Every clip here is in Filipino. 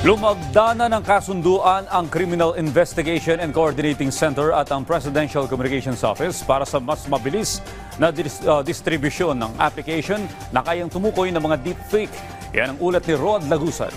Lumagda na ng kasunduan ang Criminal Investigation and Coordinating Center at ang Presidential Communications Office para sa mas mabilis na distribusyon ng application na kayang tumukoy ng mga deepfake. Yan ang ulat ni Rod Lagusad.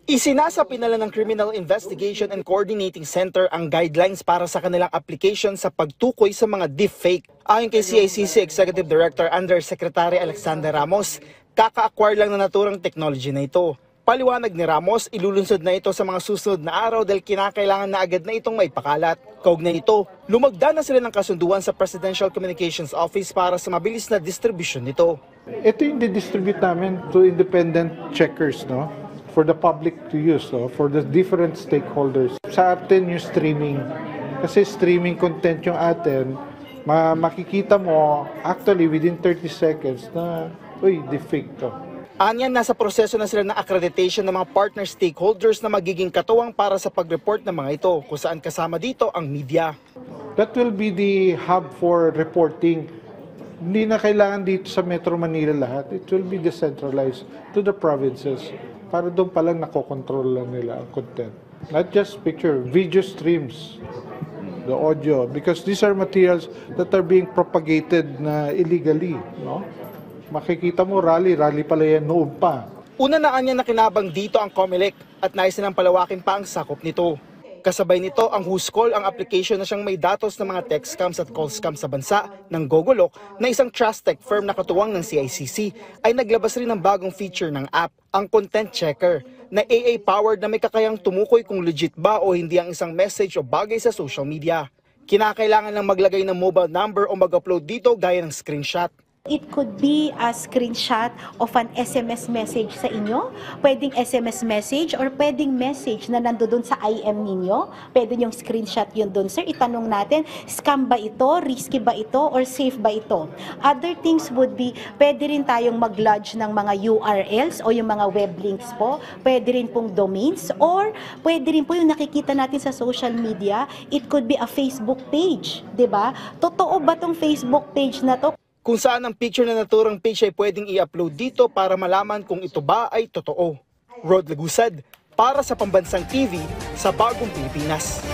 Isinasapinala ng Criminal Investigation and Coordinating Center ang guidelines para sa kanilang application sa pagtukoy sa mga deepfake. Ayon kay CICC Executive Director Undersecretary Alexander Ramos, kaka-acquire lang na naturang technology na ito. Paliwanag ni Ramos, ilulunsod na ito sa mga susunod na araw dahil kinakailangan na agad na itong may pakalat. Kaugnay nito, lumagda na sila ng kasunduan sa Presidential Communications Office para sa mabilis na distribution nito. Ito yung distribute namin to independent checkers, no? For the public to use, no? For the different stakeholders. Sa atin yung streaming, kasi streaming content yung atin, makikita mo actually within 30 seconds na, uy, deepfake to. Anyan, nasa proseso na sila ng accreditation ng mga partner stakeholders na magiging katuwang para sa pag-report ng mga ito, kung saan kasama dito ang media. That will be the hub for reporting. Hindi na kailangan dito sa Metro Manila lahat. It will be decentralized to the provinces para doon palang nakokontrol lang nila ang content. Not just picture, video streams, the audio, because these are materials that are being propagated na illegally, no? Makikita mo rally pala yan noon pa. Una na anya nakinabang dito ang COMELEC at nais nilang palawakin pa ang sakop nito. Kasabay nito ang WhoScall, ang application na siyang may datos ng mga text scams at call scams sa bansa ng Gogolok na isang trust tech firm na katuwang ng CICC ay naglabas rin ng bagong feature ng app, ang Content Checker, na AI-powered na may kakayang tumukoy kung legit ba o hindi ang isang message o bagay sa social media. Kinakailangan lang maglagay ng mobile number o mag-upload dito gaya ng screenshot. It could be a screenshot of an SMS message sa inyo, pwedeng SMS message or pwedeng message na nandoon sa IM ninyo, pwede yung screenshot yun doon. Sir, itanong natin, scam ba ito, risky ba ito, or safe ba ito? Other things would be, pwede rin tayong mag-lodge ng mga URLs o yung mga web links po, pwede rin pong domains, or pwede rin po yung nakikita natin sa social media, it could be a Facebook page, di ba? Totoo ba tong Facebook page na to? Kung saan ang picture na naturang page ay pwedeng i-upload dito para malaman kung ito ba ay totoo. Rod Lagusad, para sa Pambansang TV sa Bagong Pilipinas.